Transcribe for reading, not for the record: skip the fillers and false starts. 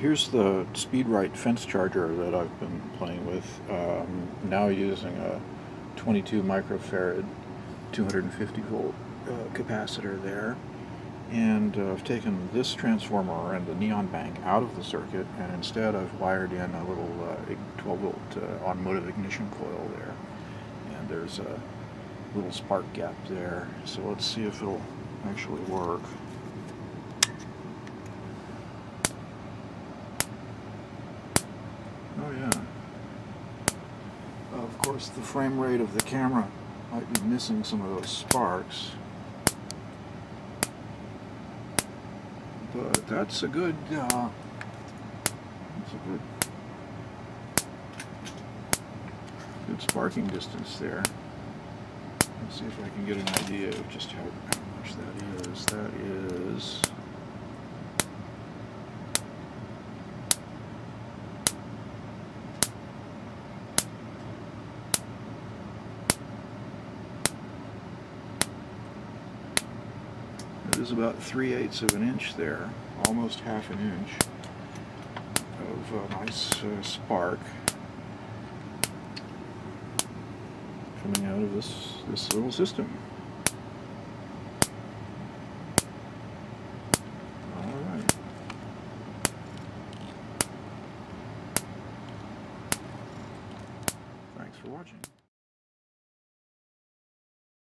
Here's the Speedrite Fence Charger that I've been playing with. Now using a 22 microfarad 250 volt capacitor there, and I've taken this transformer and the neon bank out of the circuit, and instead I've wired in a little 12 volt Automotive Ignition Coil there, and there's a little spark gap there, so let's see if it'll actually work. Oh yeah. Of course, the frame rate of the camera might be missing some of those sparks, but that's a good good sparking distance there. Let's see if I can get an idea of just how much that is. That is about 3/8 of an inch there, almost half an inch of a nice spark coming out of this little system. All right. Thanks for watching.